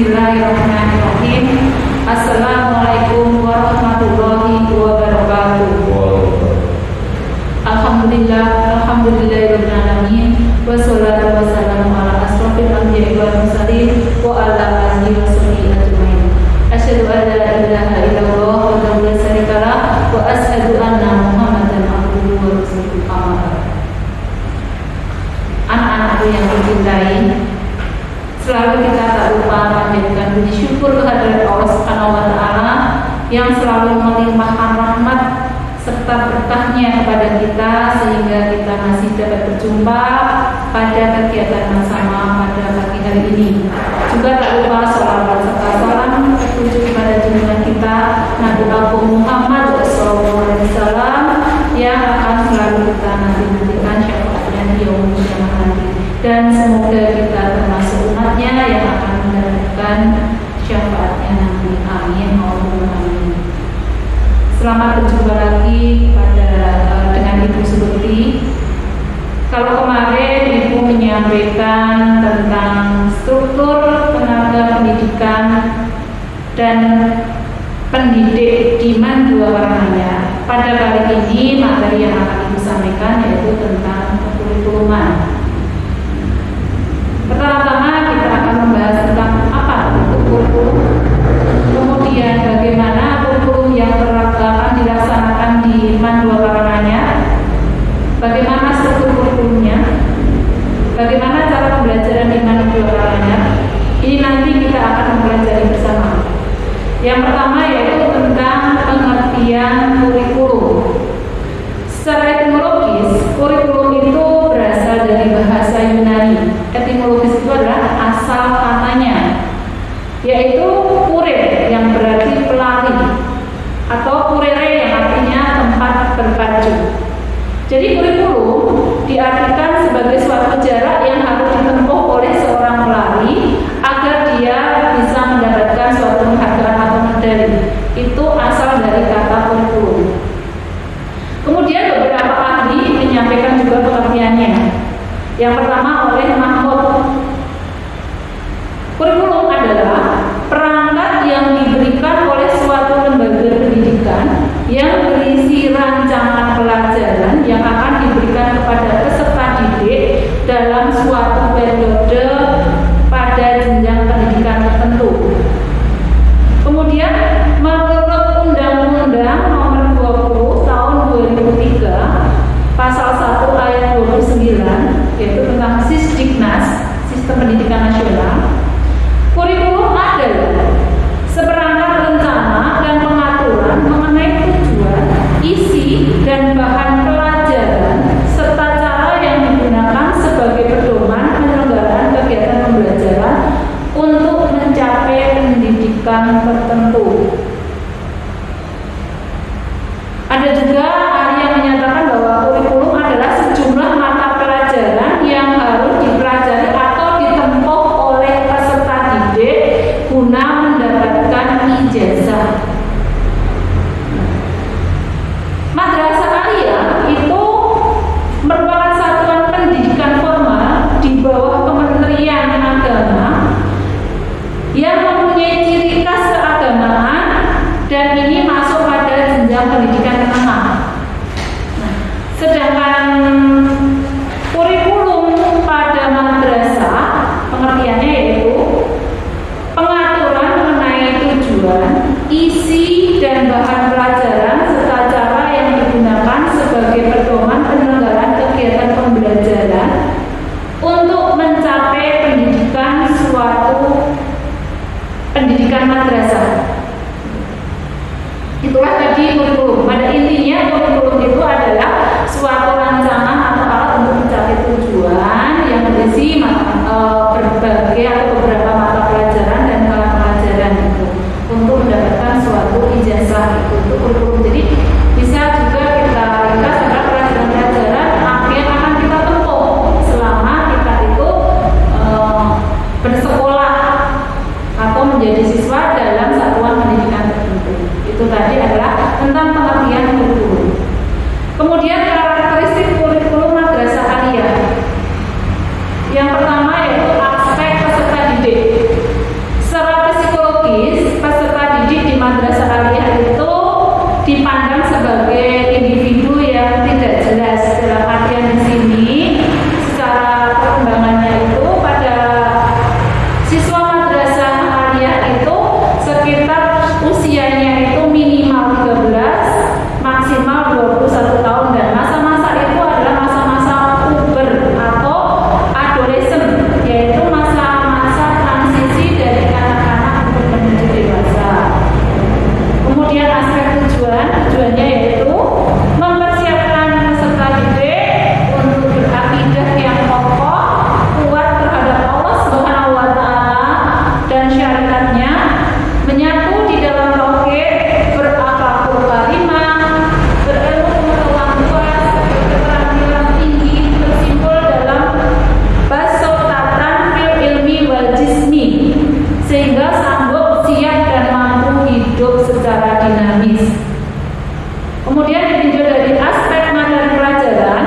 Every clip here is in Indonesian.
Bismillahirrahmanirrahim. Assalamualaikum warahmatullahi wabarakatuh. Alhamdulillahirabbil alamin. Wassalatu wassalamu ala asrofil anbiya'i wal mursalin wa ala alihi washabihi ajmain. Asyhadu an la ilaha illallah wahdahu la syarikalah wa asyhadu anna Muhammadan abduhu wa rasuluhu. Anak-anakku yang dicintai, selalu kita tak lupa panjatkan puji syukur kehadirat Allah Subhanahu wa taala yang selalu melimpahkan rahmat serta berkahnya kepada kita sehingga kita masih dapat berjumpa pada kegiatan bersama pada pagi hari ini. Juga tak lupa sholawat serta salam tertuju kepada junjungan kita Nabi Muhammad SAW yang akan selalu kita nanti-nantikan syafaatnya di yaumul kiamah nanti. Dan semoga kita termasuk umatnya yang akan mendapatkan syafaatnya nanti. Amin. Allahumma amin. Selamat berjumpa lagi dengan Ibu Surti. Kalau kemarin Ibu menyampaikan tentang struktur tenaga pendidikan dan pendidik di Mandua Warnanya, pada kali ini materi yang akan Ibu sampaikan yaitu tentang kurikulum. Pertama-tama kita akan membahas tentang apa itu kurikulum, kemudian bagaimana kurikulum yang akan dilaksanakan di Mandua Warnanya, bagaimana struktur kurikulumnya, bagaimana cara pembelajaran di Mandua Warnanya. Ini nanti kita akan mempelajari bersama. Yang pertama yaitu tentang pengertian kurikulum. Secara etimologis, kurikulum itu berasal dari bahasa Yunani. Etimologis itu adalah asal katanya, yaitu kure yang berarti pelari atau kurere yang artinya tempat berpacu. Jadi kurikulum diartikan sebagai suatu jarak yang harus ditempuh oleh seorang pelari agar dia bisa mendapatkan suatu penghargaan atau medali. Itu asal dari kata kurikulum. Kemudian beberapa ahli menyampaikan juga pengertiannya. Yang pertama oleh Mahmud, kurikulum adalah perangkat yang diberikan oleh suatu lembaga pendidikan yang berisi rancangan pelajaran yang akan diberikan kepada peserta didik dalam suatu periode pada jenjang pendidikan tertentu. Kemudian menurut Undang-Undang Nomor 20 Tahun 2003 Pasal 1 Ayat 29 yaitu tentang Sisdiknas, Sistem Pendidikan Nasional, kurikulum adalah seperangkat rencana dan pengaturan mengenai tujuan, isi, dan bahan pelajaran serta cara yang digunakan sebagai pedoman penyelenggaraan kegiatan pembelajaran untuk mencapai pendidikan tertentu. Ada juga ahli yang menyatakan bahwa kurikulum adalah sejumlah mata pelajaran yang harus dipelajari atau ditempuh oleh peserta didik guna mendapatkan ijazah. Madrasah aliyah itu merupakan satuan pendidikan formal di bawah Kementerian Agama yang mempunyai ciri khas keagamaan dan ini masuk pada jenjang pendidikan menengah. Nah, sedangkan kurikulum pada madrasah pengertiannya yaitu pengaturan mengenai tujuan, isi, dan bahan pelajaran serta cara yang digunakan sebagai pedoman penyelenggaraan kegiatan pembelajaran untuk mencapai pendidikan suatu pendidikan madrasah. Itulah tadi kurikulum. Pada intinya kurikulum itu adalah suatu rancangan atau alat untuk mencapai tujuan yang berisi berbagai atau beberapa mata pelajaran dan kelas pelajaran itu untuk mendapatkan suatu ijazah itu kurikulum. Jadi bisa juga kita ringkas adalah pelajaran-pelajaran yang akan kita tempuh selama kita itu bersekolah atau menjadi siswa dalam satuan pendidikan tertentu. Itu tadi adalah tentang pengertian kurikulum. Kemudian karakteristik kurikulum madrasah aliyah. Yang pertama yaitu aspek peserta didik. hidup secara dinamis. Kemudian ditinjau dari aspek materi pelajaran,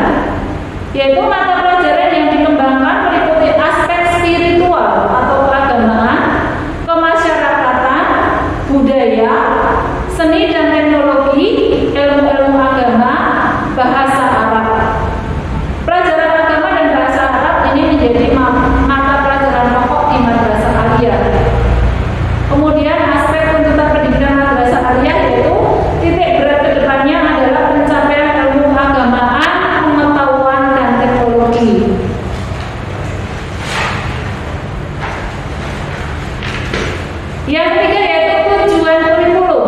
yaitu mata pelajaran yang dikembangkan meliputi aspek spiritual atau keagamaan, kemasyarakatan, budaya, seni dan teknologi, ilmu-ilmu agama, bahasa Arab. Pelajaran agama dan bahasa Arab ini menjadi mata pelajaran pokok di madrasah aliyah. Kemudian aspek tuntutan pendidikan madrasah aliyah yaitu titik berat kedepannya adalah pencapaian ilmu keagamaan, pengetahuan dan teknologi. Yang ketiga yaitu tujuan kurikulum.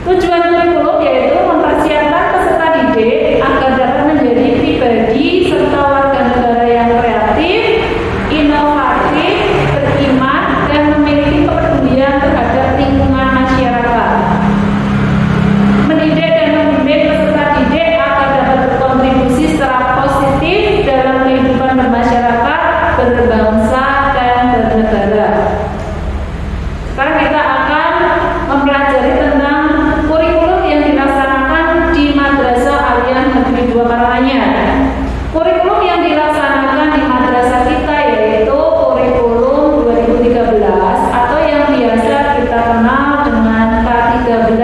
Tujuan kurikulum yaitu mempersiapkan peserta didik agar dapat menjadi pribadi serta warga negara yang kreatif, inovatif, beriman, dan memiliki kepedulian terhadap lingkungan masyarakat. Mendidik dan membimbing peserta didik agar dapat berkontribusi secara positif dalam kehidupan bermasyarakat, berbangsa, dan bernegara. Sekarang kita akan mempelajari tentang kurikulum yang dilaksanakan di Madrasah Aliyah Negeri 2 Karanganyar. Kurikulum yang dilaksanakan di madrasah kita yaitu kurikulum 2013 atau yang biasa kita kenal dengan K13.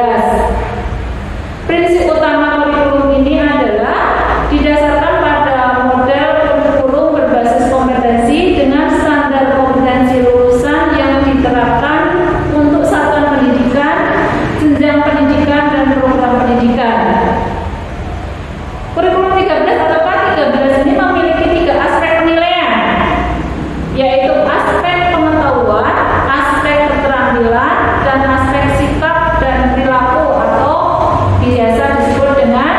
Prinsip utama kurikulum ini adalah didasarkan pada model kurikulum berbasis kompetensi dengan standar kompetensi lulusan yang diterapkan untuk satuan pendidikan, jenjang pendidikan, dan program pendidikan. Kurikulum 13 atau K13 ini memiliki 3 aspek penilaian, yaitu aspek pengetahuan, aspek keterampilan, dan aspek sikap dan perilaku atau biasa disebut dengan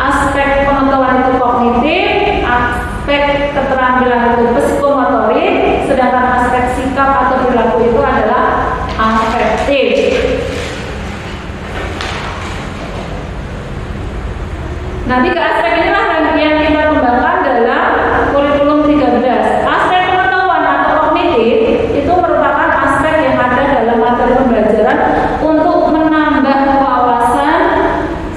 aspek pengetahuan itu kognitif, aspek keterampilan itu psikomotorik, sedangkan aspek sikap atau perilaku itu adalah afektif. Nah, 3 aspek inilah yang kita kembangkan dalam kurikulum 13. Aspek pengetahuan atau kognitif itu merupakan aspek yang ada dalam materi pembelajaran untuk menambah wawasan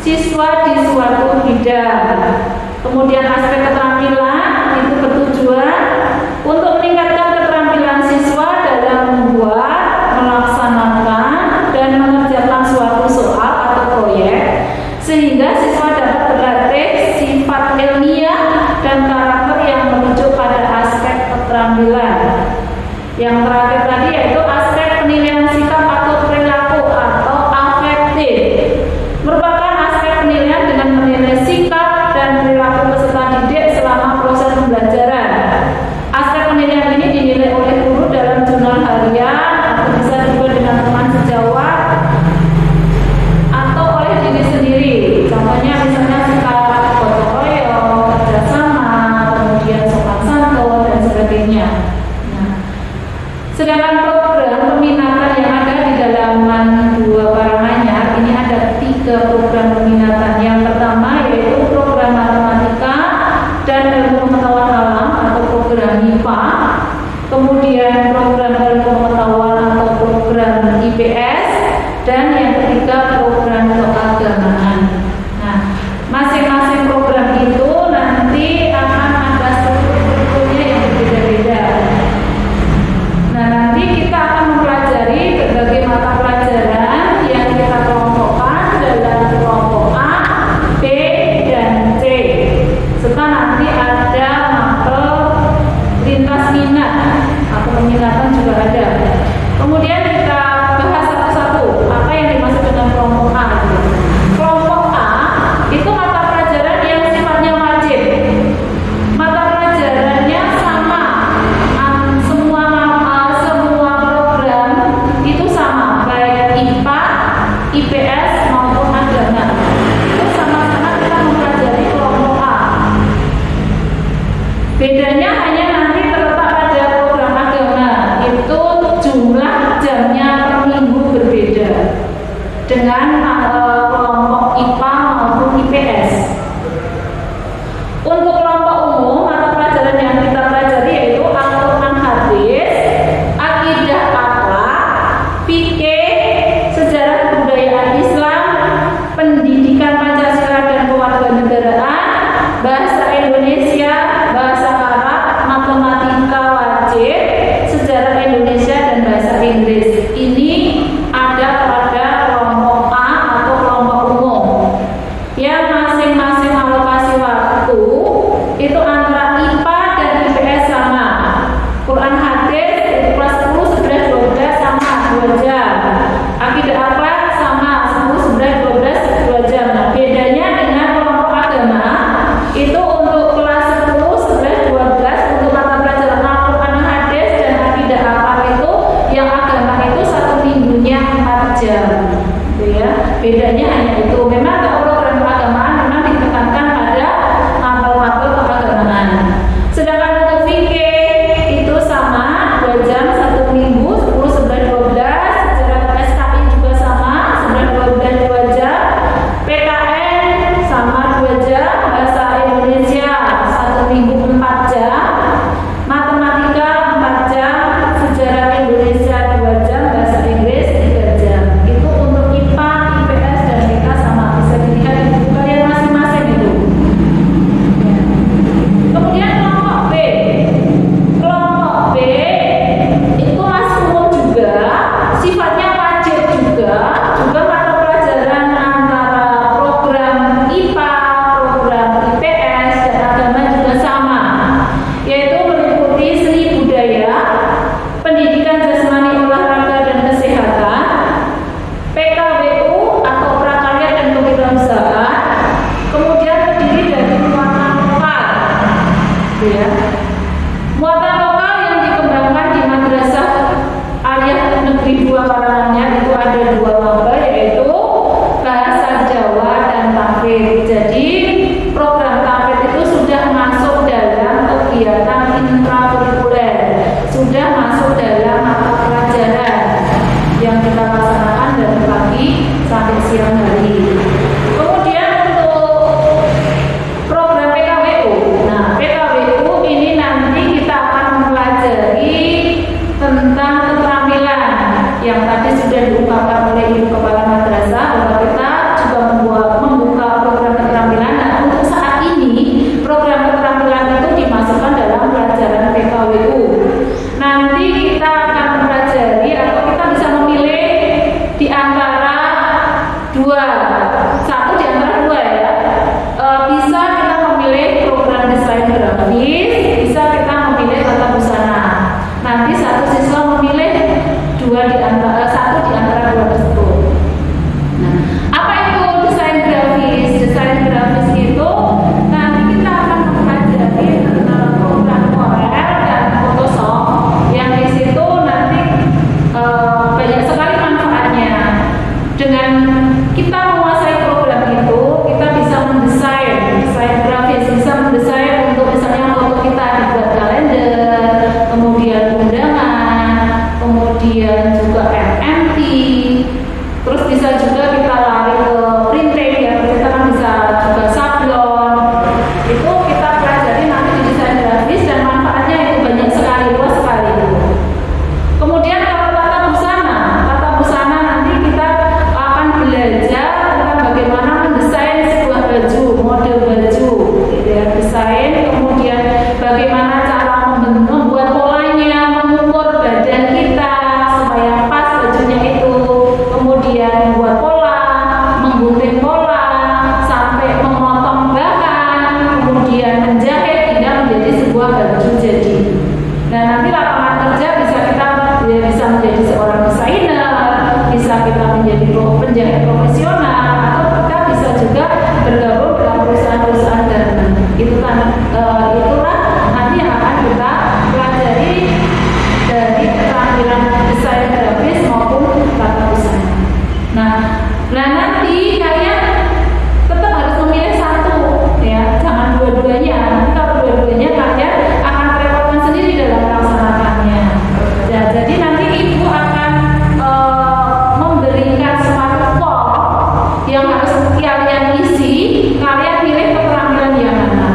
siswa di suatu bidang. Kemudian aspek keterampilan itu bertujuan untuk meningkatkan keterampilan siswa dalam membuat, melaksanakan, dan mengerjakan suatu soal atau proyek sehingga siswa dapat berlatih sifat ilmiah dan karakter yang merujuk pada aspek keterampilan. Yang terakhir tadi yaitu aspek penilaian sikap atau perilaku atau afektif, merupakan aspek penilaian dengan menilai sikap dan perilaku peserta didik jam, gitu ya. Bedanya hanya itu. Memang kalau program keagamaan memang ditekankan pada mapel-mapel keagamaan. Sedangkan untuk fikih itu sama 2 jam 1 minggu, 10, 11, 12. Sejarah SKI juga sama 11, 12, 2 jam. PKN sama 2 jam. Bahasa Indonesia 1 minggu 4 jam. Matematika 4 jam. Sejarah Indonesia 2 jam. Bahasa Inggris 3 jam. Itu untuk IPA, IPS, dan BK sama. Bisa dilihat di buku kalian masing-masing itu. Kemudian kelompok B. Kelompok B itu masih umum juga, sifatnya wajib juga mata pelajaran antara program IPA, program IPS, dan agama juga sama, yaitu meliputi seni budaya, pendidikan jasmani, olahraga, dan kesehatan, PKWU atau prakarya dan kewirausahaan, kemudian terdiri dari muatan lokal, gitu ya. Muatan lokal yang dikembangkan di Madrasah Aliyah Negeri 2 Karanganyar itu ada 2 maba, yaitu bahasa Jawa dan tahfidz. Jadi program tahfidz itu sudah masuk dalam kegiatan intrakurikuler, sudah masuk dalam mata pelajaran yang kita laksanakan dari pagi sampai siang hari. Kemudian untuk program PKWU, nah PKWU ini nanti kita akan mempelajari tentang keterampilan yang tadi sudah diungkapkan oleh Ibu Kepala Madrasah bahwa kita juga membuka program keterampilan. Nah, untuk saat ini program keterampilan itu dimasukkan dalam pelajaran PKWU. Nanti kita akan mempelajari atau kita bisa memilih di antara 2, satu di antara 2 ya. Bisa kita memilih program desain grafis, bisa kita memilih tata busana. Nanti satu siswa memilih satu di antara 2 tersebut. Nah, apa itu desain grafis? Desain grafis itu nanti kita akan mempelajari tentang program Corel dan Photoshop, yang di situ nanti banyak sekali manfaatnya. Dengan kita menguasai program itu, kita bisa mendesain desain grafis, bisa mendesain untuk misalnya foto kita dibuat kalender, kemudian undangan, kemudian juga MMT, terus bisa juga kita lari ke printing ya, kita kan bisa juga sablon. Itu kita pelajari nanti di desain grafis dan manfaatnya itu banyak sekali, luas sekali itu. Kemudian kalau tata busana nanti kita akan belajar tentang bagaimana mendesain sebuah baju, model baju, gitu ya, desain, kemudian bagaimana cara membuat polanya, mengukur badan kita supaya pas bajunya itu, kemudian membuat pola, menggunting pola, sampai memotong bahan, kemudian menjahit hingga menjadi sebuah baju jadi. Nah, nanti lapangan kerja bisa menjadi seorang desainer, bisa kita menjadi penjahit profesional, atau kita bisa juga bergabung dalam perusahaan-perusahaan garment. Itulah nanti yang akan kita pelajari dari keterampilan desain grafis maupun tata busana. Nah nanti kalian tetap harus memilih satu ya, jangan dua-duanya. Nanti kalau dua-duanya kalian akan merepotkan sendiri dalam melaksanakannya. Nah, jadi nanti ibu akan memberikan suatu form yang harus kalian isi. Kalian pilih keterampilan yang mana.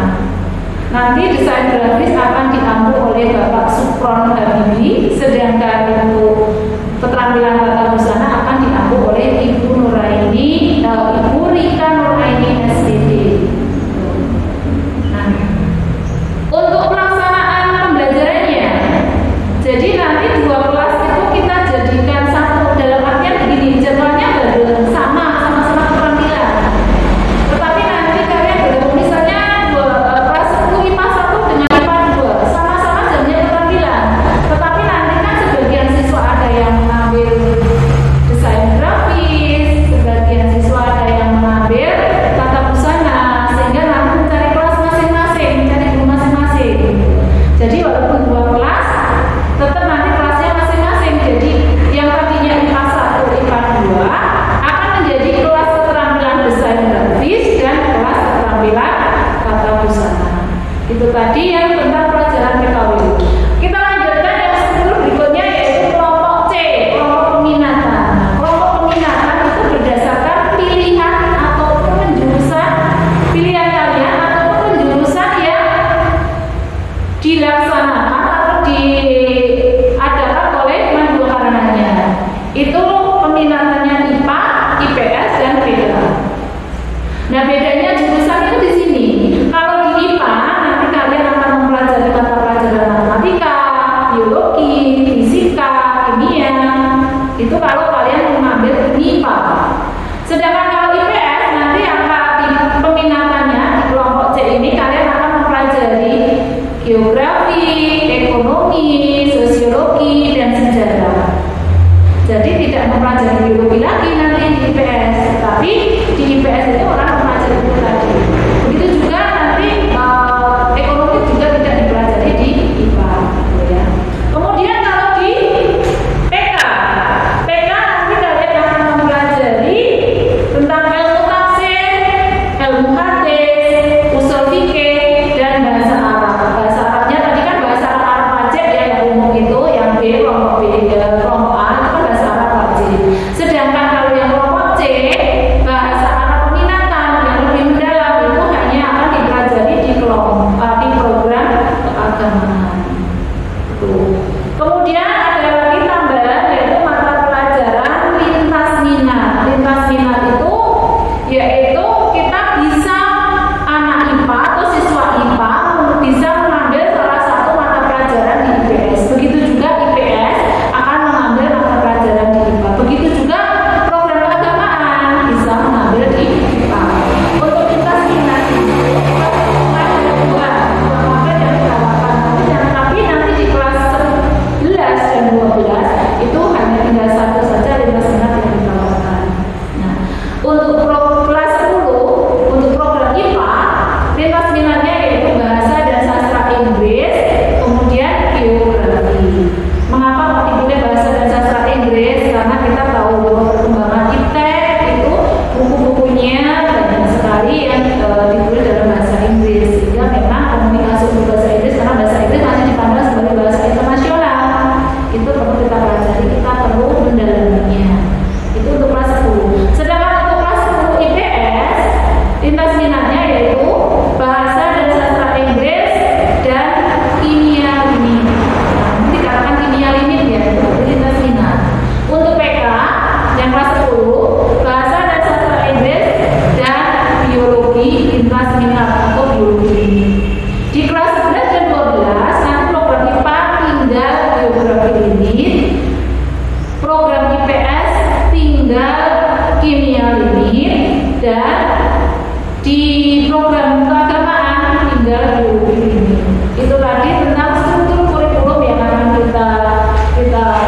kalau kalian mengambil MIPA. Sedangkan kalau IPS nanti peminatannya di kelompok C ini kalian akan mempelajari geografi, ekonomi, sosiologi, dan sejarah. Jadi tidak mempelajari biologi lagi nanti di IPS, tapi di IPS itu orang mempelajari itu tadi. Begitu juga nanti ekonomi juga tidak dipelajari di IPA, gitu ya. Kemudian kalau di PK nanti kalian akan mempelajari tentang ilmu tafsir, ilmu hadis, usul fikih, dan bahasa Arab. Bahasa Arabnya tadi kan bahasa Arab wajib ya, yang umum itu, yang B, kelompok B, kelompok A itu kan bahasa Arab wajib. Sedangkan kalau yang kelompok C, bahasa Arab peminatan yang lebih mendalam itu hanya akan dipelajari di program keagamaan. Kemudian ada lagi tambahan yaitu mata pelajaran lintas minat. Lintas minat itu yaitu kita bisa anak IPA atau siswa IPA bisa mengambil salah satu mata pelajaran di IPS. Begitu juga IPS akan mengambil mata pelajaran di IPA. Begitu juga program keagamaan bisa mengambil di IPA. Untuk lintas minat itu ada dua materi yang ditawarkan, tapi nanti di kelas 11 dan 12 itu hanya tinggal satu saja lintas minat yang ditawarkan. Nah, untuk kelas 10 untuk program IPA lintas minatnya yaitu bahasa dan sastra Inggris, kemudian geografi. Mengapa kok dipilih bahasa dan sastra Inggris? Karena kita tahu bahwa perkembangan iptek itu buku-bukunya banyak sekali yang ditulis dalam bahasa Inggris, sehingga memang komunikasi untuk bahasa Inggris karena bahasa Inggris masih dipandang sebagai bahasa internasional. Itu perlu kita pelajari, kita perlu mendalaminya. Itu untuk kelas 10. Sedangkan untuk kelas 10 IPS lintas minatnya yaitu bahasa dan sastra Inggris dan kimia limit. Nanti dikatakan kimia limit ya, itu lintas minat. Untuk PK yang kelas 10 bahasa dan sastra Inggris dan biologi lintas minat atau biologi limit. Di kelas 11 dan 12 nanti program IPA tinggal geografi limit, program IPS tinggal kimia limit, dan di program keagamaan tinggal biologi limit. Itu tadi tentang struktur kurikulum yang akan kita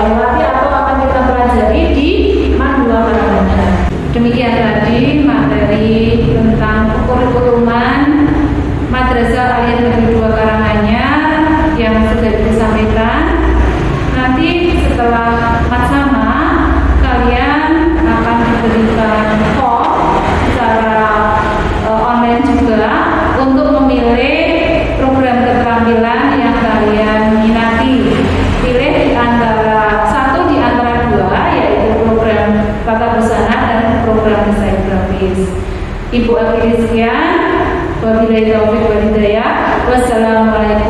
lewati atau akan kita pelajari di Mandua Karanganyar. Demikian tadi materi tentang kurikulum Madrasah Aliyah Negeri 2 Karanganyar yang sudah disampaikan. Nanti setelah matsama kalian akan diberikan form secara online juga untuk memilih program keterampilan yang kalian minati. Pilih di antara satu di antara dua, yaitu program tata busana dan program desain grafis. Ibu akhiri sekian. Wabillahi taufiq wal hidayah. Wassalamualaikum